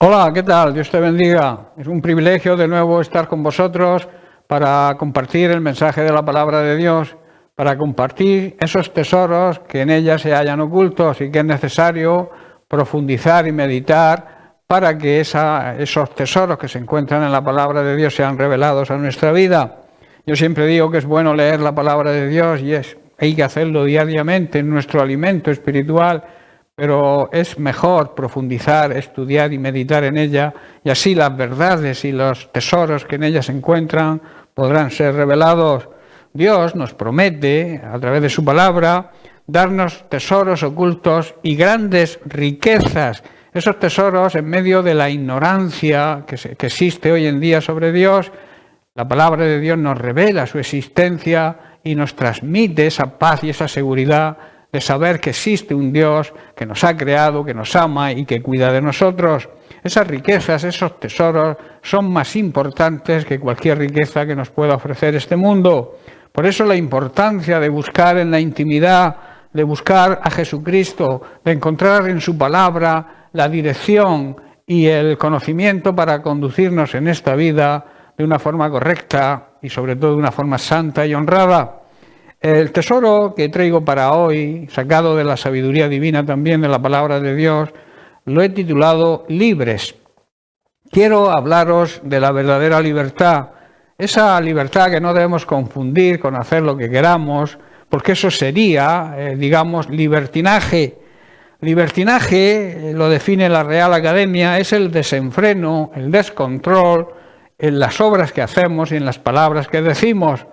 Hola, ¿qué tal? Dios te bendiga. Es un privilegio de nuevo estar con vosotros para compartir el mensaje de la palabra de Dios, para compartir esos tesoros que en ella se hallan ocultos y que es necesario profundizar y meditar para que esos tesoros que se encuentran en la palabra de Dios sean revelados a nuestra vida. Yo siempre digo que es bueno leer la palabra de Dios y hay que hacerlo diariamente en nuestro alimento espiritual, pero es mejor profundizar, estudiar y meditar en ella, y así las verdades y los tesoros que en ella se encuentran podrán ser revelados. Dios nos promete, a través de su palabra, darnos tesoros ocultos y grandes riquezas. Esos tesoros en medio de la ignorancia que existe hoy en día sobre Dios. La palabra de Dios nos revela su existencia y nos transmite esa paz y esa seguridad de saber que existe un Dios que nos ha creado, que nos ama y que cuida de nosotros. Esas riquezas, esos tesoros, son más importantes que cualquier riqueza que nos pueda ofrecer este mundo. Por eso la importancia de buscar en la intimidad, de buscar a Jesucristo, de encontrar en su palabra la dirección y el conocimiento para conducirnos en esta vida de una forma correcta y sobre todo de una forma santa y honrada. El tesoro que traigo para hoy, sacado de la sabiduría divina también de la palabra de Dios, lo he titulado Libres. Quiero hablaros de la verdadera libertad, esa libertad que no debemos confundir con hacer lo que queramos, porque eso sería, libertinaje. Libertinaje, lo define la Real Academia, es el desenfreno, el descontrol en las obras que hacemos y en las palabras que decimos.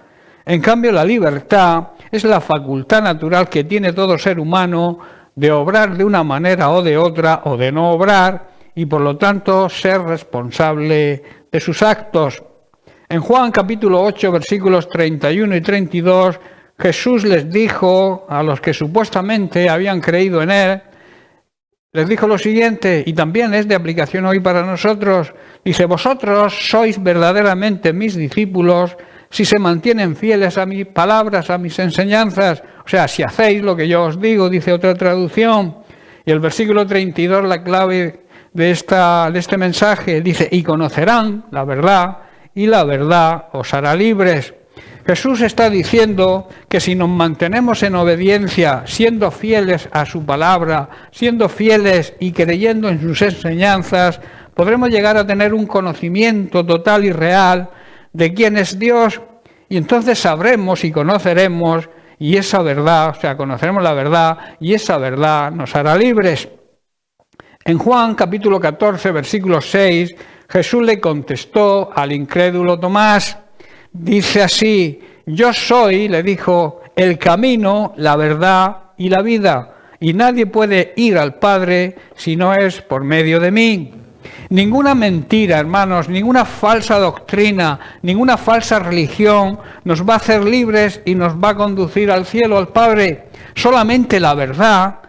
En cambio, la libertad es la facultad natural que tiene todo ser humano de obrar de una manera o de otra, o de no obrar, y por lo tanto ser responsable de sus actos. En Juan capítulo 8, versículos 31 y 32, Jesús les dijo a los que supuestamente habían creído en él, les dijo lo siguiente, y también es de aplicación hoy para nosotros. Dice, vosotros sois verdaderamente mis discípulos si se mantienen fieles a mis palabras, a mis enseñanzas. O sea, si hacéis lo que yo os digo, dice otra traducción. Y el versículo 32, la clave de este mensaje, dice, y conocerán la verdad, y la verdad os hará libres. Jesús está diciendo que si nos mantenemos en obediencia, siendo fieles a su palabra, siendo fieles y creyendo en sus enseñanzas, podremos llegar a tener un conocimiento total y real de quién es Dios, y entonces sabremos y conoceremos, y esa verdad, o sea, conoceremos la verdad, y esa verdad nos hará libres. En Juan capítulo 14, versículo 6, Jesús le contestó al incrédulo Tomás, dice así, yo soy, le dijo, el camino, la verdad y la vida, y nadie puede ir al Padre si no es por medio de mí. Ninguna mentira, hermanos, ninguna falsa doctrina, ninguna falsa religión nos va a hacer libres y nos va a conducir al cielo, al Padre. Solamente la verdad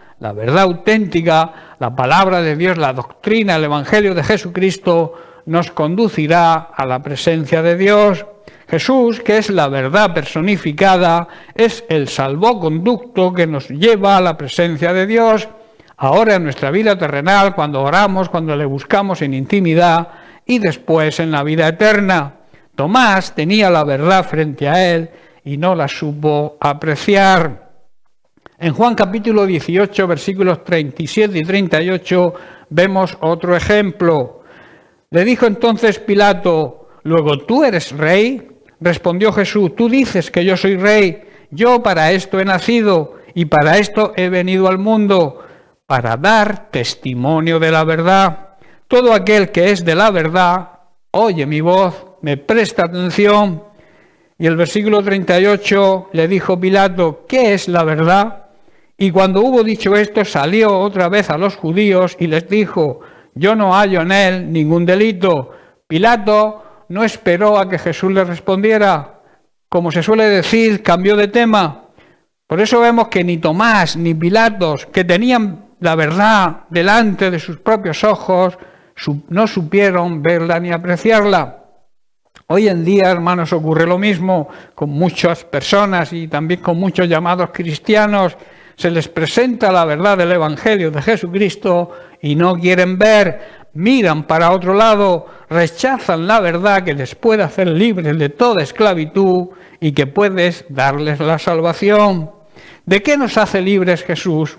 auténtica, la palabra de Dios, la doctrina, el Evangelio de Jesucristo, nos conducirá a la presencia de Dios. Jesús, que es la verdad personificada, es el salvoconducto que nos lleva a la presencia de Dios. Ahora en nuestra vida terrenal, cuando oramos, cuando le buscamos en intimidad y después en la vida eterna. Tomás tenía la verdad frente a él y no la supo apreciar. En Juan capítulo 18, versículos 37 y 38, vemos otro ejemplo. Le dijo entonces Pilato, ¿luego tú eres rey? Respondió Jesús, tú dices que yo soy rey. Yo para esto he nacido y para esto he venido al mundo, para dar testimonio de la verdad. Todo aquel que es de la verdad, oye mi voz, me presta atención. Y el versículo 38 le dijo Pilato, ¿qué es la verdad? Y cuando hubo dicho esto, salió otra vez a los judíos y les dijo, yo no hallo en él ningún delito. Pilato no esperó a que Jesús le respondiera. Como se suele decir, cambió de tema. Por eso vemos que ni Tomás ni Pilatos, que tenían la verdad delante de sus propios ojos, no supieron verla ni apreciarla. Hoy en día, hermanos, ocurre lo mismo con muchas personas y también con muchos llamados cristianos. Se les presenta la verdad del Evangelio de Jesucristo y no quieren ver. miran para otro lado, rechazan la verdad que les puede hacer libres de toda esclavitud y que puedes darles la salvación. ¿De qué nos hace libres Jesús?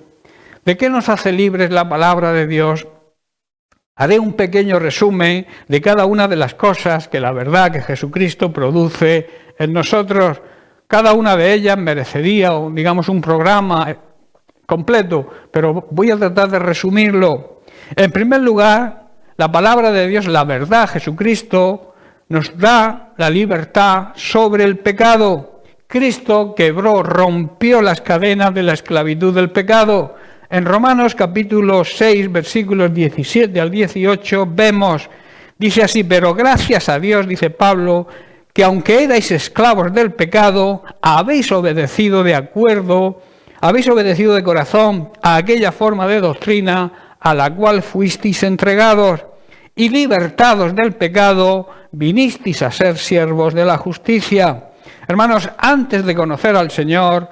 ¿De qué nos hace libres la palabra de Dios? Haré un pequeño resumen de cada una de las cosas que la verdad que Jesucristo produce en nosotros. Cada una de ellas merecería, digamos, un programa completo, pero voy a tratar de resumirlo. En primer lugar, la palabra de Dios, la verdad, Jesucristo, nos da la libertad sobre el pecado. Cristo quebró, rompió las cadenas de la esclavitud del pecado. En Romanos capítulo 6, versículos 17 al 18, vemos, dice así: pero gracias a Dios, dice Pablo, que aunque erais esclavos del pecado, habéis obedecido de corazón a aquella forma de doctrina a la cual fuisteis entregados, y libertados del pecado, vinisteis a ser siervos de la justicia. Hermanos, antes de conocer al Señor,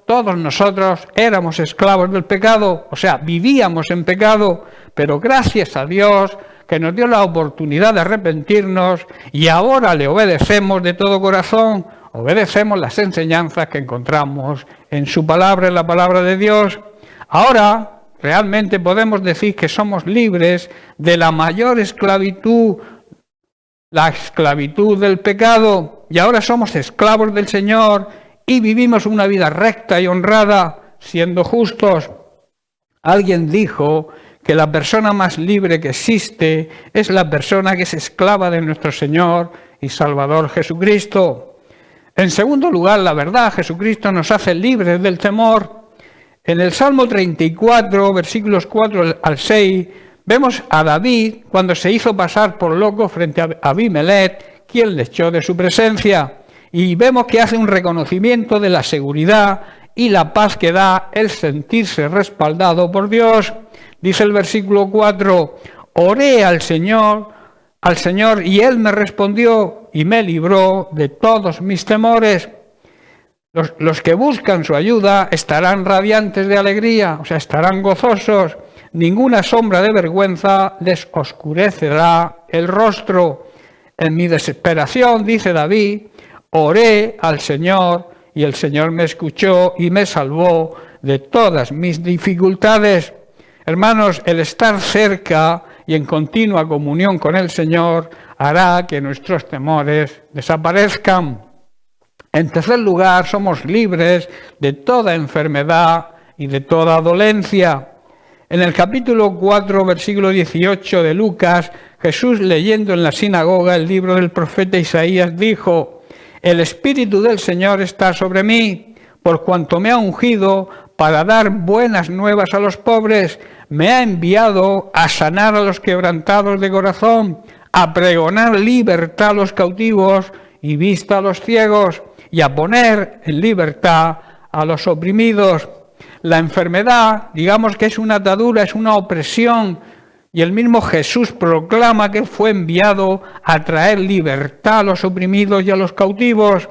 todos nosotros éramos esclavos del pecado, o sea, vivíamos en pecado, pero gracias a Dios que nos dio la oportunidad de arrepentirnos y ahora le obedecemos de todo corazón, obedecemos las enseñanzas que encontramos en su palabra, en la palabra de Dios. Ahora realmente podemos decir que somos libres de la mayor esclavitud, la esclavitud del pecado, y ahora somos esclavos del Señor y vivimos una vida recta y honrada, siendo justos. Alguien dijo que la persona más libre que existe es la persona que es esclava de nuestro Señor y Salvador Jesucristo. En segundo lugar, la verdad, Jesucristo nos hace libres del temor. En el Salmo 34, versículos 4 al 6, vemos a David cuando se hizo pasar por loco frente a Abimelech, quien le echó de su presencia. Y vemos que hace un reconocimiento de la seguridad y la paz que da el sentirse respaldado por Dios. Dice el versículo 4, oré al Señor, y Él me respondió y me libró de todos mis temores. Los que buscan su ayuda estarán radiantes de alegría, o sea, estarán gozosos. Ninguna sombra de vergüenza les oscurecerá el rostro. En mi desesperación, dice David, oré al Señor y el Señor me escuchó y me salvó de todas mis dificultades. Hermanos, el estar cerca y en continua comunión con el Señor hará que nuestros temores desaparezcan. En tercer lugar, somos libres de toda enfermedad y de toda dolencia. En el capítulo 4, versículo 18 de Lucas, Jesús, leyendo en la sinagoga el libro del profeta Isaías, dijo: el Espíritu del Señor está sobre mí, por cuanto me ha ungido para dar buenas nuevas a los pobres, me ha enviado a sanar a los quebrantados de corazón, a pregonar libertad a los cautivos y vista a los ciegos, y a poner en libertad a los oprimidos. La enfermedad, digamos que es una atadura, es una opresión, y el mismo Jesús proclama que fue enviado a traer libertad a los oprimidos y a los cautivos.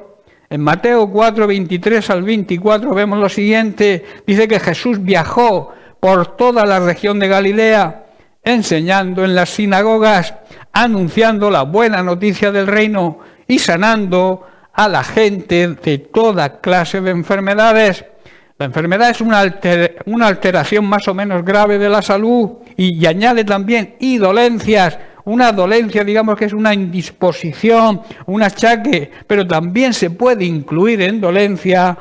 En Mateo 4, 23 al 24 vemos lo siguiente. Dice que Jesús viajó por toda la región de Galilea, enseñando en las sinagogas, anunciando la buena noticia del reino y sanando a la gente de toda clase de enfermedades. La enfermedad es una alteración más o menos grave de la salud y añade también y dolencias. Una dolencia, digamos que es una indisposición, un achaque, pero también se puede incluir en dolencia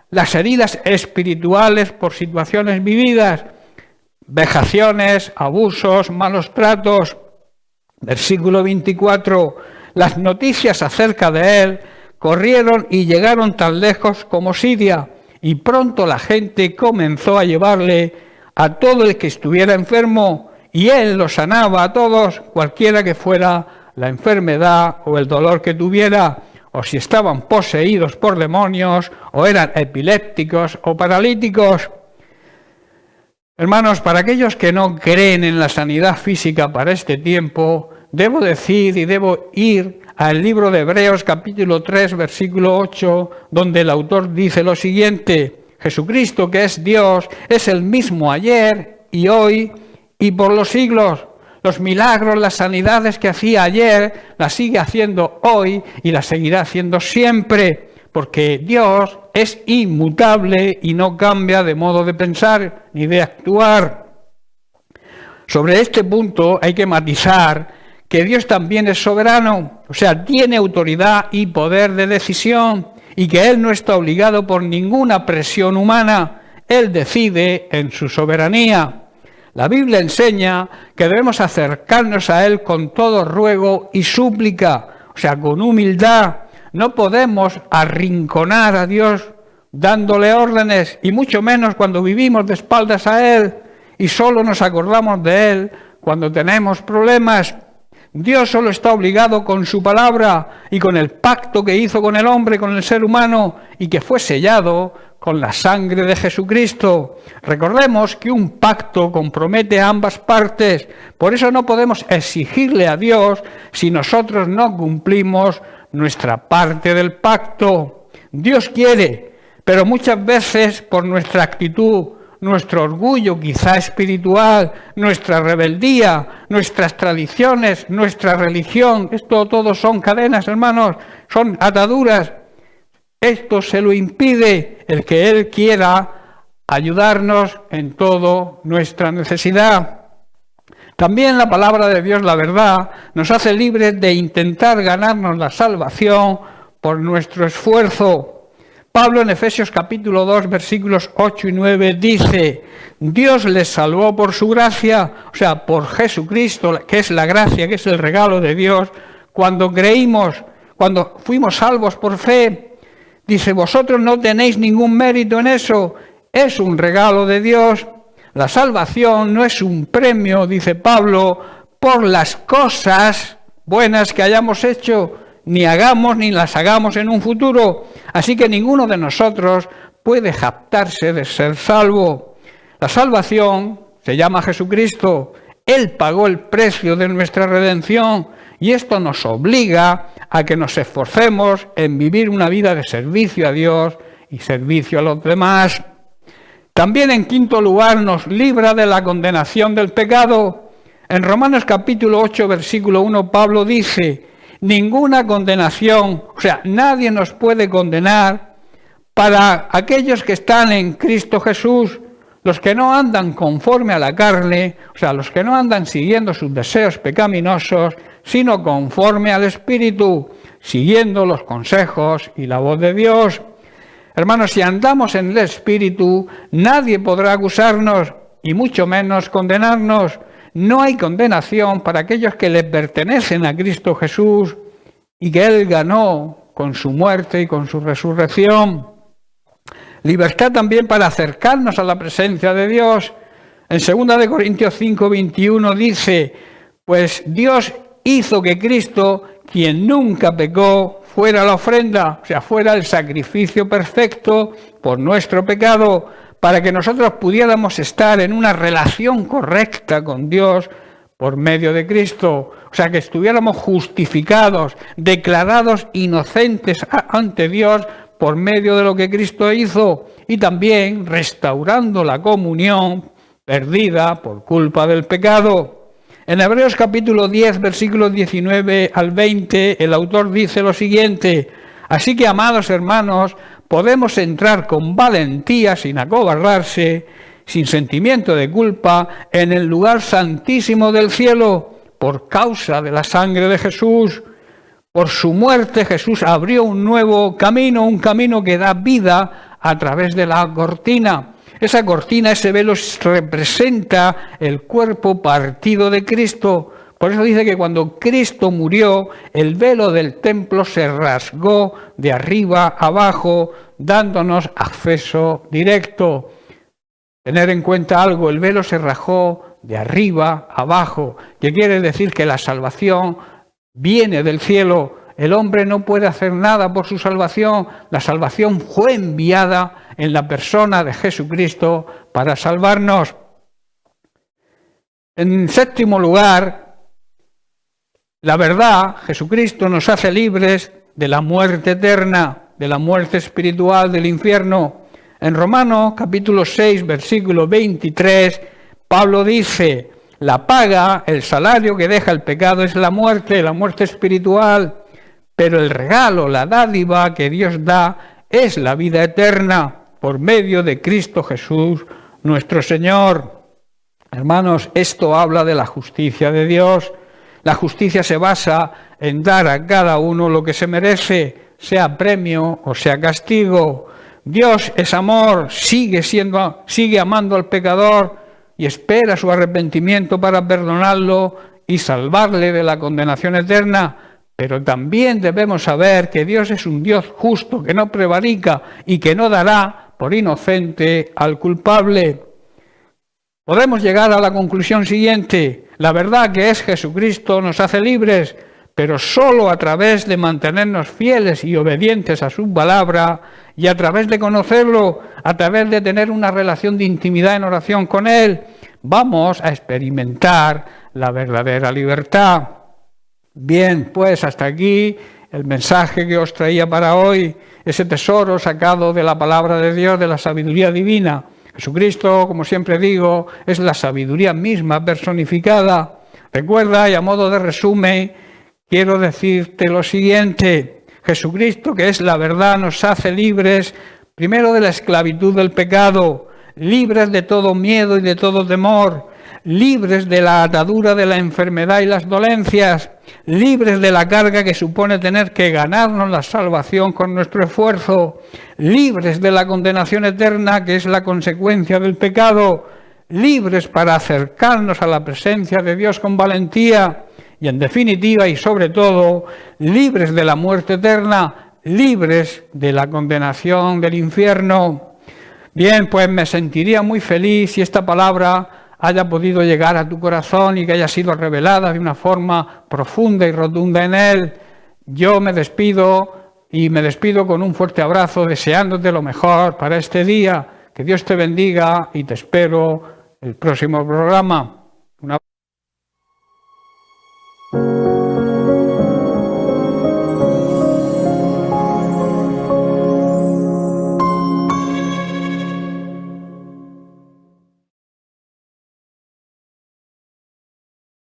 las heridas espirituales por situaciones vividas, vejaciones, abusos, malos tratos. Versículo 24, las noticias acerca de él corrieron y llegaron tan lejos como Siria, y pronto la gente comenzó a llevarle a todo el que estuviera enfermo, y él los sanaba a todos, cualquiera que fuera la enfermedad o el dolor que tuviera, o si estaban poseídos por demonios, o eran epilépticos o paralíticos. Hermanos, para aquellos que no creen en la sanidad física para este tiempo, debo decir y debo ir al libro de Hebreos capítulo 3, versículo 8, donde el autor dice lo siguiente: Jesucristo, que es Dios, es el mismo ayer y hoy y por los siglos. Los milagros, las sanidades que hacía ayer, las sigue haciendo hoy y las seguirá haciendo siempre, porque Dios es inmutable y no cambia de modo de pensar ni de actuar. Sobre este punto hay que matizar que Dios también es soberano, o sea, tiene autoridad y poder de decisión, y que Él no está obligado por ninguna presión humana. Él decide en su soberanía. La Biblia enseña que debemos acercarnos a Él con todo ruego y súplica, o sea, con humildad. No podemos arrinconar a Dios dándole órdenes, y mucho menos cuando vivimos de espaldas a Él y solo nos acordamos de Él cuando tenemos problemas. Dios solo está obligado con su palabra y con el pacto que hizo con el hombre, con el ser humano, y que fue sellado con la sangre de Jesucristo. Recordemos que un pacto compromete a ambas partes, por eso no podemos exigirle a Dios si nosotros no cumplimos nuestra parte del pacto. Dios quiere, pero muchas veces por nuestra actitud, nuestro orgullo quizá espiritual, nuestra rebeldía, nuestras tradiciones, nuestra religión, esto todo son cadenas, hermanos, son ataduras. Esto se lo impide el que Él quiera ayudarnos en toda nuestra necesidad. También la palabra de Dios, la verdad, nos hace libres de intentar ganarnos la salvación por nuestro esfuerzo. Pablo en Efesios capítulo 2, versículos 8 y 9 dice: Dios les salvó por su gracia, o sea, por Jesucristo, que es la gracia, que es el regalo de Dios, cuando creímos, cuando fuimos salvos por fe. Dice, vosotros no tenéis ningún mérito en eso, es un regalo de Dios. La salvación no es un premio, dice Pablo, por las cosas buenas que hayamos hecho, ni hagamos ni las hagamos en un futuro. Así que ninguno de nosotros puede jactarse de ser salvo. La salvación se llama Jesucristo. Él pagó el precio de nuestra redención y esto nos obliga a que nos esforcemos en vivir una vida de servicio a Dios y servicio a los demás. También, en quinto lugar, nos libra de la condenación del pecado. En Romanos capítulo 8, versículo 1, Pablo dice: ninguna condenación, o sea, nadie nos puede condenar para aquellos que están en Cristo Jesús, los que no andan conforme a la carne, o sea, los que no andan siguiendo sus deseos pecaminosos, sino conforme al Espíritu, siguiendo los consejos y la voz de Dios. Hermanos, si andamos en el Espíritu, nadie podrá acusarnos y mucho menos condenarnos. No hay condenación para aquellos que le pertenecen a Cristo Jesús y que Él ganó con su muerte y con su resurrección. Libertad también para acercarnos a la presencia de Dios. En 2 Corintios 5, 21 dice: pues Dios hizo que Cristo, quien nunca pecó, fuera la ofrenda, o sea, fuera el sacrificio perfecto por nuestro pecado, para que nosotros pudiéramos estar en una relación correcta con Dios por medio de Cristo. O sea, que estuviéramos justificados, declarados inocentes ante Dios por medio de lo que Cristo hizo, y también restaurando la comunión perdida por culpa del pecado. En Hebreos capítulo 10, versículos 19 al 20, el autor dice lo siguiente: así que, amados hermanos, podemos entrar con valentía, sin acobardarse, sin sentimiento de culpa, en el lugar santísimo del cielo, por causa de la sangre de Jesús. Por su muerte Jesús abrió un nuevo camino, un camino que da vida a través de la cortina. Esa cortina, ese velo, representa el cuerpo partido de Cristo. Por eso dice que cuando Cristo murió, el velo del templo se rasgó de arriba abajo, dándonos acceso directo. Tener en cuenta algo, el velo se rajó de arriba abajo, que quiere decir que la salvación viene del cielo. El hombre no puede hacer nada por su salvación. La salvación fue enviada en la persona de Jesucristo para salvarnos. En séptimo lugar, la verdad, Jesucristo nos hace libres de la muerte eterna, de la muerte espiritual, del infierno. En Romanos capítulo 6, versículo 23, Pablo dice: La paga, el salario que deja el pecado es la muerte espiritual, pero el regalo, la dádiva que Dios da es la vida eterna por medio de Cristo Jesús, nuestro Señor. Hermanos, esto habla de la justicia de Dios. La justicia se basa en dar a cada uno lo que se merece, sea premio o sea castigo. Dios es amor, sigue amando al pecador y espera su arrepentimiento para perdonarlo y salvarle de la condenación eterna. Pero también debemos saber que Dios es un Dios justo, que no prevarica y que no dará por inocente al culpable. Podemos llegar a la conclusión siguiente: la verdad que es Jesucristo nos hace libres, pero solo a través de mantenernos fieles y obedientes a su palabra y a través de conocerlo, a través de tener una relación de intimidad en oración con Él, vamos a experimentar la verdadera libertad. Bien, pues hasta aquí el mensaje que os traía para hoy, ese tesoro sacado de la palabra de Dios, de la sabiduría divina. Jesucristo, como siempre digo, es la sabiduría misma personificada. Recuerda, y a modo de resumen, quiero decirte lo siguiente: Jesucristo, que es la verdad, nos hace libres, primero de la esclavitud del pecado, libres de todo miedo y de todo temor, libres de la atadura de la enfermedad y las dolencias, libres de la carga que supone tener que ganarnos la salvación con nuestro esfuerzo, libres de la condenación eterna que es la consecuencia del pecado, libres para acercarnos a la presencia de Dios con valentía y, en definitiva y sobre todo, libres de la muerte eterna, libres de la condenación del infierno. Bien, pues me sentiría muy feliz si esta palabra haya podido llegar a tu corazón y que haya sido revelada de una forma profunda y rotunda en él. Yo me despido con un fuerte abrazo, deseándote lo mejor para este día. Que Dios te bendiga y te espero el próximo programa.